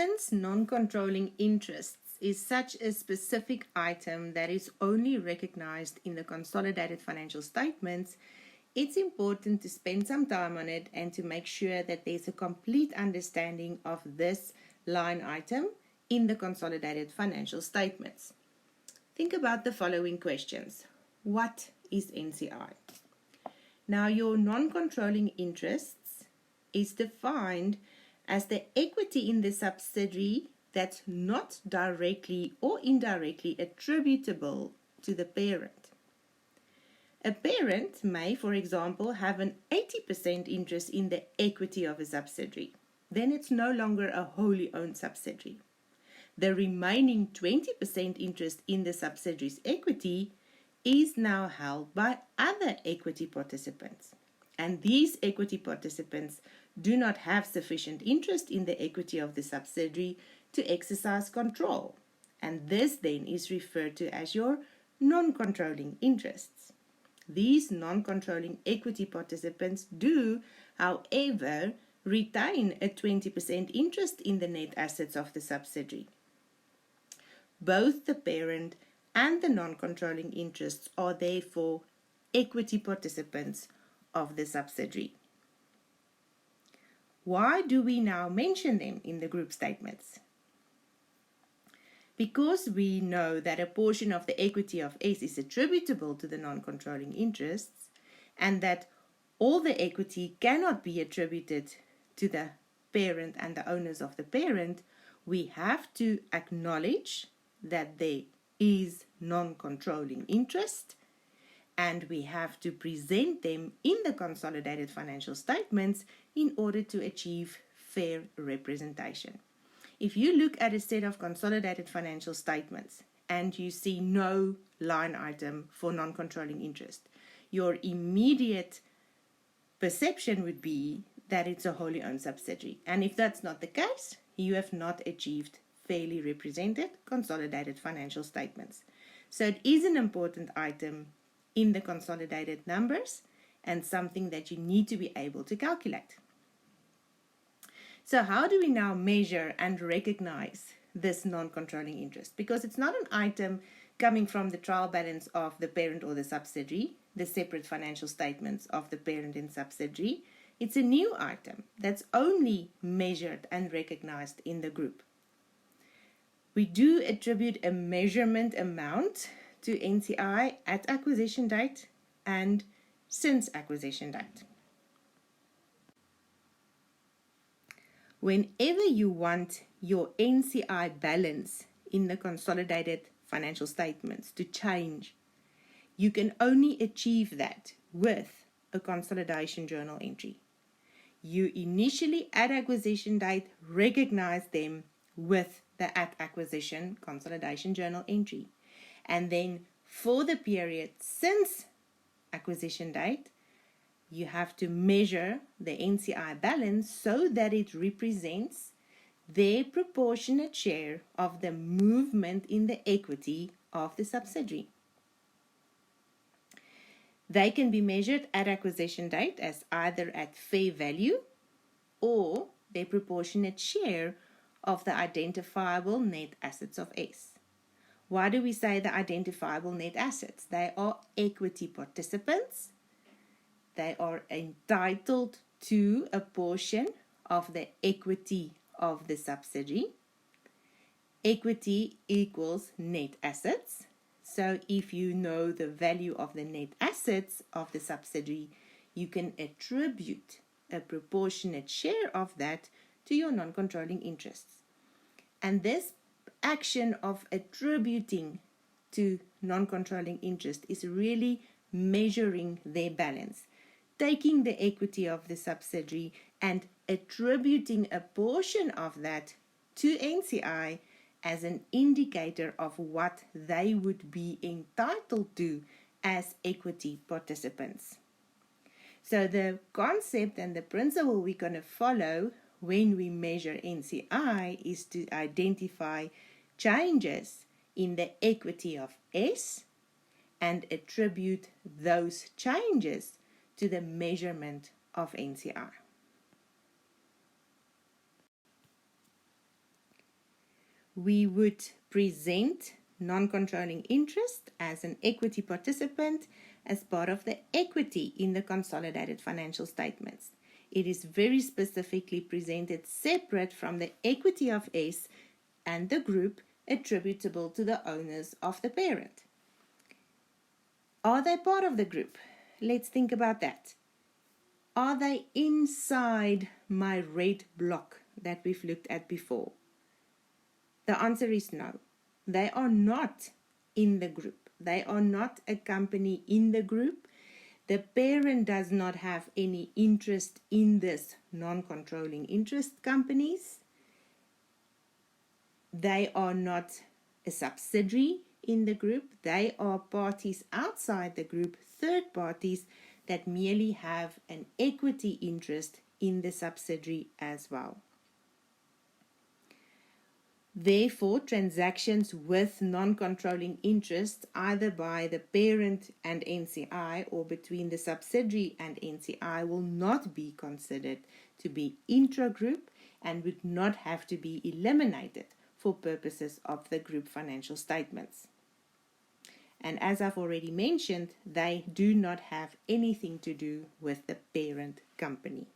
Since non-controlling interests is such a specific item that is only recognized in the consolidated financial statements, it's important to spend some time on it and to make sure that there's a complete understanding of this line item in the consolidated financial statements. Think about the following questions. What is NCI? Now, your non-controlling interests is defined as the equity in the subsidiary that's not directly or indirectly attributable to the parent. A parent may, for example, have an 80% interest in the equity of a subsidiary. Then it's no longer a wholly owned subsidiary. The remaining 20% interest in the subsidiary's equity is now held by other equity participants. And these equity participants do not have sufficient interest in the equity of the subsidiary to exercise control. And this then is referred to as your non-controlling interests. These non-controlling equity participants do, however, retain a 20% interest in the net assets of the subsidiary. Both the parent and the non-controlling interests are therefore equity participants of the subsidiary. Why do we now mention them in the group statements? Because we know that a portion of the equity of S is attributable to the non-controlling interests and that all the equity cannot be attributed to the parent and the owners of the parent, we have to acknowledge that there is non-controlling interest, and we have to present them in the consolidated financial statements in order to achieve fair representation. If you look at a set of consolidated financial statements and you see no line item for non-controlling interest, your immediate perception would be that it's a wholly owned subsidiary. And if that's not the case, you have not achieved fairly represented consolidated financial statements. So it is an important item in the consolidated numbers and something that you need to be able to calculate. So how do we now measure and recognize this non-controlling interest? Because it's not an item coming from the trial balance of the parent or the subsidiary, the separate financial statements of the parent and subsidiary. It's a new item that's only measured and recognized in the group. We do attribute a measurement amount to NCI at acquisition date and since acquisition date. Whenever you want your NCI balance in the consolidated financial statements to change, you can only achieve that with a consolidation journal entry. You initially at acquisition date recognize them with the at acquisition consolidation journal entry. And then for the period since acquisition date, you have to measure the NCI balance so that it represents their proportionate share of the movement in the equity of the subsidiary. They can be measured at acquisition date as either at fair value or their proportionate share of the identifiable net assets of S. Why do we say the identifiable net assets? They are equity participants. They are entitled to a portion of the equity of the subsidiary. Equity equals net assets. So if you know the value of the net assets of the subsidiary, you can attribute a proportionate share of that to your non-controlling interests. And this action of attributing to non-controlling interest is really measuring their balance, taking the equity of the subsidiary and attributing a portion of that to NCI as an indicator of what they would be entitled to as equity participants. So the concept and the principle we're going to follow when we measure NCI is to identify changes in the equity of S and attribute those changes to the measurement of NCI. we would present non-controlling interest as an equity participant as part of the equity in the consolidated financial statements. It is very specifically presented separate from the equity of S and the group attributable to the owners of the parent. Are they part of the group? Let's think about that. Are they inside my red block that we've looked at before? The answer is no. They are not in the group. They are not a company in the group. The parent does not have any interest in this non-controlling interest companies. They are not a subsidiary in the group. They are parties outside the group, third parties that merely have an equity interest in the subsidiary as well. Therefore, transactions with non-controlling interest, either by the parent and NCI or between the subsidiary and NCI, will not be considered to be intra-group and would not have to be eliminated for purposes of the group financial statements. And as I've already mentioned, they do not have anything to do with the parent company.